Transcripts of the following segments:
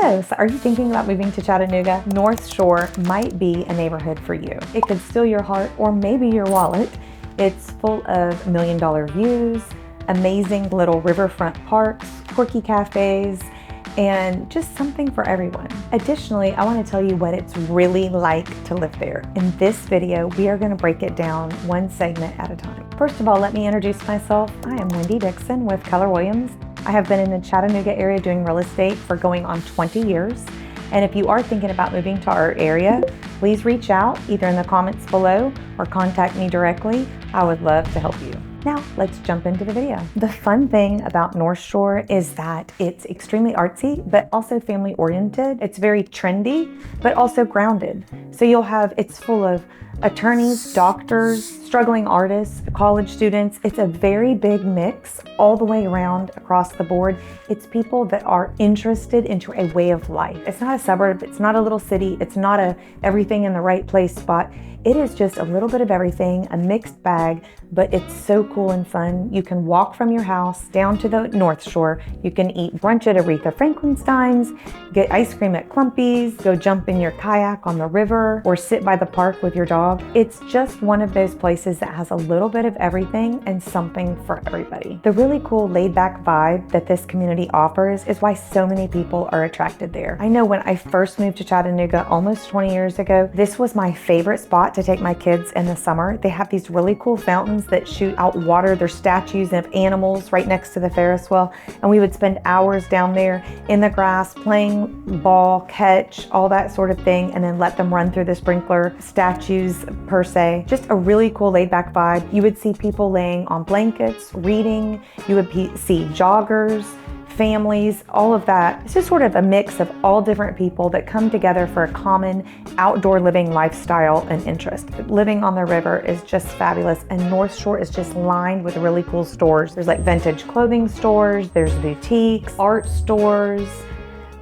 Hello, so are you thinking about moving to Chattanooga? Northshore might be a neighborhood for you. It could steal your heart or maybe your wallet. It's full of million-dollar views, amazing little riverfront parks, quirky cafes, and just something for everyone. Additionally, I want to tell you what it's really like to live there. In this video, we are going to break it down one segment at a time. First of all, let me introduce myself. I am Wendy Dixon with Keller. I have been in the Chattanooga area doing real estate for going on 20 years. And if you are thinking about moving to our area, please reach out either in the comments below or contact me directly. I would love to help you. Now, let's jump into the video. The fun thing about Northshore is that it's extremely artsy, but also family oriented. It's very trendy, but also grounded. So it's full of attorneys, doctors, struggling artists, college students. It's a very big mix all the way around across the board. It's people that are interested into a way of life. It's not a suburb, it's not a little city, it's not a everything in the right place spot. It is just a little bit of everything, a mixed bag, but it's so cool and fun. You can walk from your house down to the North Shore. You can eat brunch at Aretha Franklin-Stein's, get ice cream at Clumpy's, go jump in your kayak on the river, or sit by the park with your dog. It's just one of those places that has a little bit of everything and something for everybody. The really cool laid-back vibe that this community offers is why so many people are attracted there. I know when I first moved to Chattanooga almost 20 years ago, this was my favorite spot to take my kids in the summer. They have these really cool fountains that shoot out water. They're statues of animals right next to the Ferris wheel. And we would spend hours down there in the grass playing ball, catch, all that sort of thing, and then let them run through the sprinkler statues per se. Just a really cool laid back vibe. You would see people laying on blankets, reading. You would see joggers, families, all of that. It's just sort of a mix of all different people that come together for a common outdoor living lifestyle and interest. Living on the river is just fabulous, and Northshore is just lined with really cool stores. There's like vintage clothing stores, there's boutiques, art stores,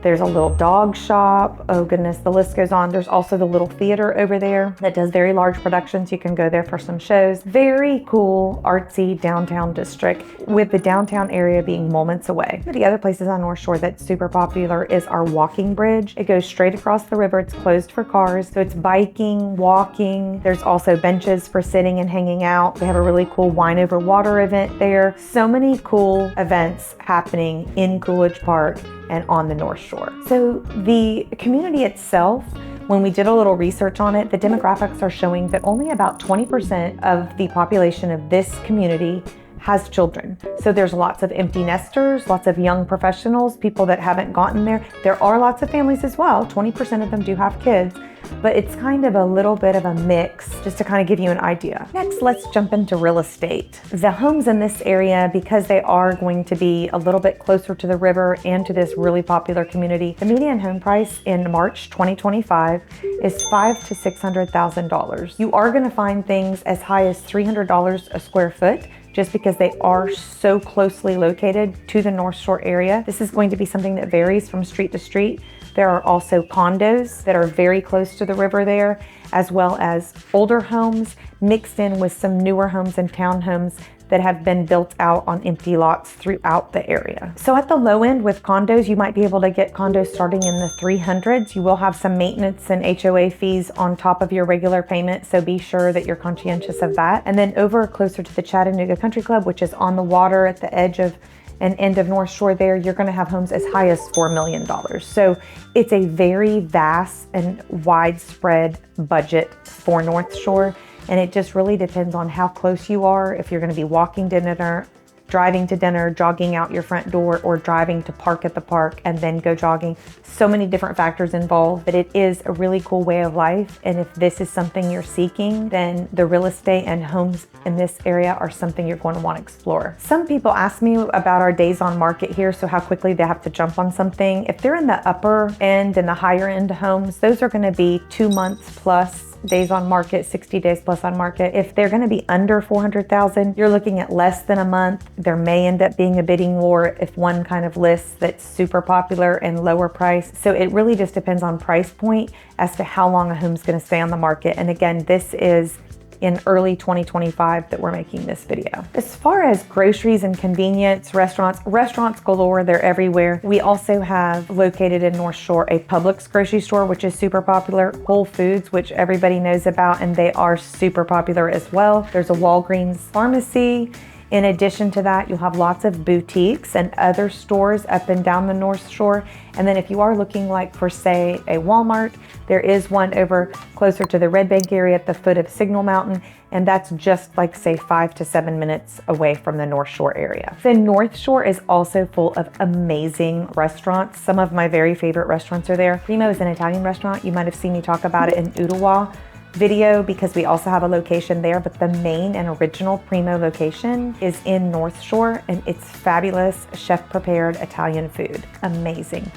there's a little dog shop. Oh goodness, the list goes on. There's also the little theater over there that does very large productions. You can go there for some shows. Very cool, artsy downtown district, with the downtown area being moments away. The other places on Northshore that's super popular is our walking bridge. It goes straight across the river. It's closed for cars, so it's biking, walking. There's also benches for sitting and hanging out. They have a really cool wine over water event there. So many cool events happening in Coolidge Park and on the North Shore. So the community itself, when we did a little research on it, the demographics are showing that only about 20% of the population of this community has children. So there's lots of empty nesters, lots of young professionals, people that haven't gotten there. There are lots of families as well. 20% of them do have kids, but it's kind of a little bit of a mix, just to kind of give you an idea. Next, let's jump into real estate. The homes in this area, because they are going to be a little bit closer to the river and to this really popular community, the median home price in March 2025 is $500,000 to $600,000. You are gonna find things as high as $300 a square foot, just because they are so closely located to the North Shore area. This is going to be something that varies from street to street. There are also condos that are very close to the river there, as well as older homes mixed in with some newer homes and townhomes that have been built out on empty lots throughout the area. So at the low end with condos, you might be able to get condos starting in the 300s. You will have some maintenance and HOA fees on top of your regular payment, so be sure that you're conscientious of that. And then over closer to the Chattanooga Country Club, which is on the water at the edge of an end of North Shore there, you're gonna have homes as high as $4 million. So it's a very vast and widespread budget for North Shore. And it just really depends on how close you are, if you're gonna be walking to dinner, driving to dinner, jogging out your front door, or driving to park at the park and then go jogging. So many different factors involved, but it is a really cool way of life. And if this is something you're seeking, then the real estate and homes in this area are something you're going to want to explore. Some people ask me about our days on market here, so how quickly they have to jump on something. If they're in the upper end and the higher end homes, those are going to be 2 months plus days on market, 60 days plus on market. If they're going to be under 400,000, you're looking at less than a month. There may end up being a bidding war if one kind of lists that's super popular and lower price. So it really just depends on price point as to how long a home's going to stay on the market. And again, this is in early 2025 that we're making this video. As far as groceries and convenience, restaurants galore, they're everywhere. We also have located in Northshore a Publix grocery store, which is super popular, Whole Foods, which everybody knows about, and they are super popular as well. There's a Walgreens pharmacy. In addition to that, you'll have lots of boutiques and other stores up and down the North Shore. And then if you are looking like for, say, a Walmart, there is one over closer to the Red Bank area at the foot of Signal Mountain. And that's just like, say, 5 to 7 minutes away from the North Shore area. The North Shore is also full of amazing restaurants. Some of my very favorite restaurants are there. Primo is an Italian restaurant. You might have seen me talk about it in Ottawa video because we also have a location there, but the main and original Primo location is in North Shore, and it's fabulous chef prepared Italian food. Amazing.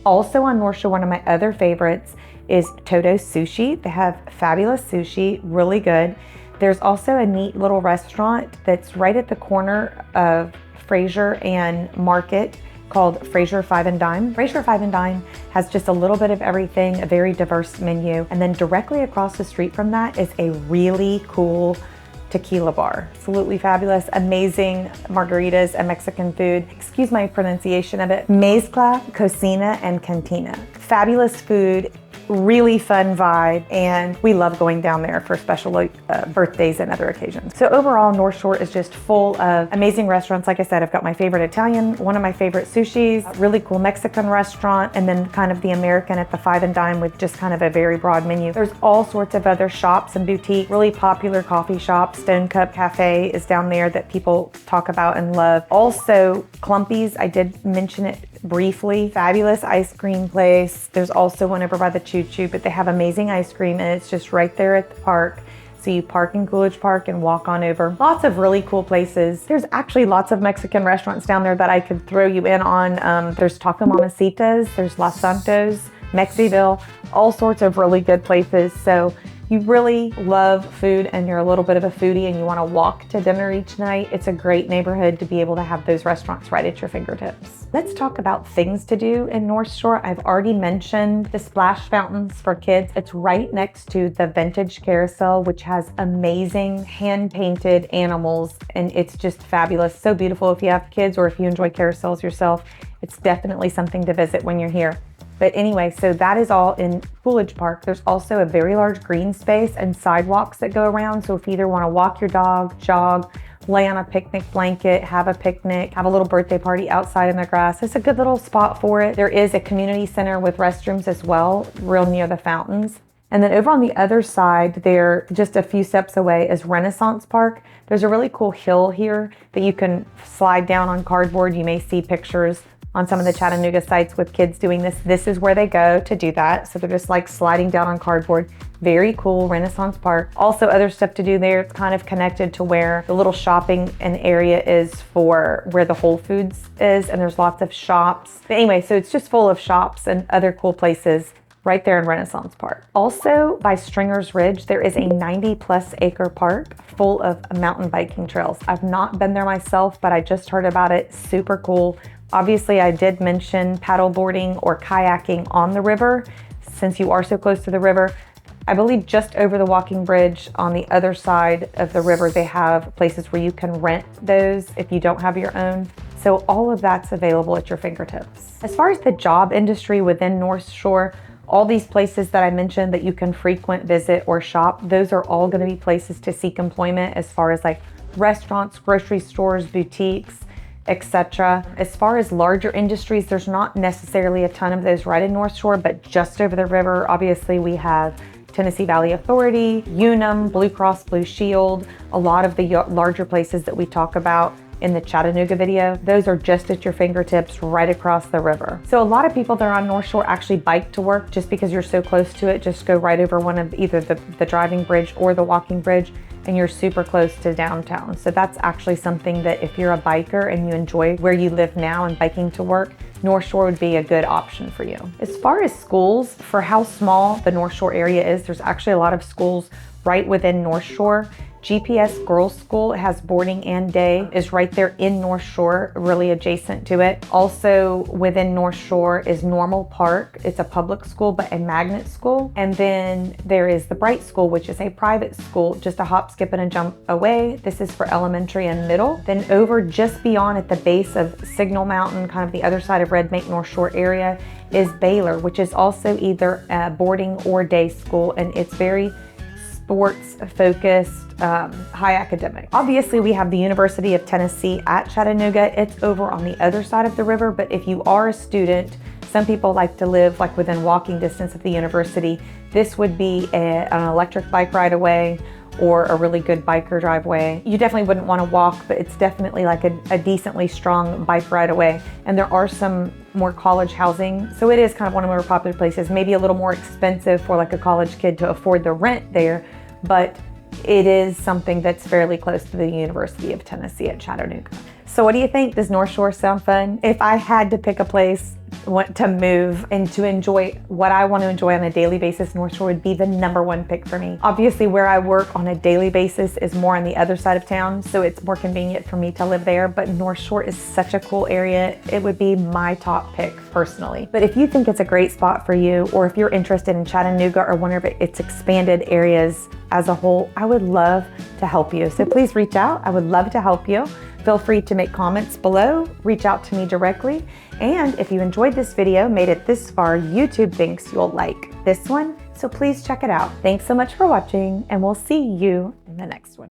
Also on North Shore, one of my other favorites is Toto's Sushi. They have fabulous sushi, really good. There's also a neat little restaurant that's right at the corner of Fraser and Market called Fraser Five and Dime. Fraser Five and Dime has just a little bit of everything, a very diverse menu. And then directly across the street from that is a really cool tequila bar. Absolutely fabulous, amazing margaritas and Mexican food. Excuse my pronunciation of it. Mezcla, Cocina, and Cantina. Fabulous food, really fun vibe, and we love going down there for special birthdays and other occasions. So overall, North Shore is just full of amazing restaurants. Like I said, I've got my favorite Italian, one of my favorite sushis, a really cool Mexican restaurant, and then kind of the American at the Five and Dime with just kind of a very broad menu. There's all sorts of other shops and boutiques, really popular coffee shops. Stone Cup Cafe is down there that people talk about and love. Also, Clumpy's, I did mention it briefly. Fabulous ice cream place. There's also one over by the Choo Choo, but they have amazing ice cream, and it's just right there at the park. So you park in Coolidge Park and walk on over. Lots of really cool places. There's actually lots of Mexican restaurants down there that I could throw you in on. There's Taco Mamacita's, there's Los Santos, Mexiville, all sorts of really good places. So you really love food and you're a little bit of a foodie and you want to walk to dinner each night, it's a great neighborhood to be able to have those restaurants right at your fingertips. Let's talk about things to do in North Shore. I've already mentioned the splash fountains for kids. It's right next to the Vintage Carousel, which has amazing hand-painted animals, and it's just fabulous. So beautiful. If you have kids or if you enjoy carousels yourself, it's definitely something to visit when you're here. But anyway, so that is all in Coolidge Park. There's also a very large green space and sidewalks that go around. So if you either want to walk your dog, jog, lay on a picnic blanket, have a picnic, have a little birthday party outside in the grass, it's a good little spot for it. There is a community center with restrooms as well, real near the fountains. And then over on the other side there, just a few steps away, is Renaissance Park. There's a really cool hill here that you can slide down on cardboard. You may see pictures on some of the Chattanooga sites with kids doing this. This is where they go to do that. So they're just like sliding down on cardboard. Very cool, Renaissance Park. Also other stuff to do there. It's kind of connected to where the little shopping and area is for where the Whole Foods is, and there's lots of shops. But anyway, so it's just full of shops and other cool places right there in Renaissance Park. Also by Stringer's Ridge, there is a 90+ acre park full of mountain biking trails. I've not been there myself, but I just heard about it. Super cool. Obviously, I did mention paddleboarding or kayaking on the river. Since you are so close to the river, I believe just over the walking bridge on the other side of the river, they have places where you can rent those if you don't have your own. So all of that's available at your fingertips. As far as the job industry within North Shore, all these places that I mentioned that you can frequent, visit, or shop, those are all going to be places to seek employment as far as like restaurants, grocery stores, boutiques, etc. As far as larger industries, there's not necessarily a ton of those right in North Shore, but just over the river, obviously we have Tennessee Valley Authority, Unum, Blue Cross Blue Shield, a lot of the larger places that we talk about in the Chattanooga video, those are just at your fingertips right across the river. So a lot of people that are on North Shore actually bike to work just because you're so close to it. Just go right over one of either the driving bridge or the walking bridge, and you're super close to downtown. So that's actually something that if you're a biker and you enjoy where you live now and biking to work, North Shore would be a good option for you. As far as schools, for how small the North Shore area is, there's actually a lot of schools right within North Shore. GPS Girls School, it has boarding and day, is right there in Northshore, really adjacent to it. Also within Northshore is Normal Park. It's a public school, but a magnet school. And then there is the Bright School, which is a private school, just a hop, skip, and a jump away. This is for elementary and middle. Then over just beyond at the base of Signal Mountain, kind of the other side of Red Bank Northshore area, is Baylor, which is also either a boarding or day school, and it's very sports focused, high academic. Obviously, we have the University of Tennessee at Chattanooga. It's over on the other side of the river, but if you are a student, some people like to live like within walking distance of the university. This would be an electric bike ride away or a really good biker driveway. You definitely wouldn't want to walk, but it's definitely like a decently strong bike ride away. And there are some more college housing, so it is kind of one of the more popular places. Maybe a little more expensive for like a college kid to afford the rent there, but it is something that's fairly close to the University of Tennessee at Chattanooga. So what do you think? Does Northshore sound fun? If I had to pick a place to move and to enjoy what I want to enjoy on a daily basis, Northshore would be the #1 pick for me. Obviously, where I work on a daily basis is more on the other side of town, so it's more convenient for me to live there, but Northshore is such a cool area. It would be my top pick personally. But if you think it's a great spot for you, or if you're interested in Chattanooga or one of its expanded areas as a whole, I would love to help you. So please reach out. I would love to help you. Feel free to make comments below, reach out to me directly. And if you enjoyed this video, made it this far, YouTube thinks you'll like this one, so please check it out. Thanks so much for watching, and we'll see you in the next one.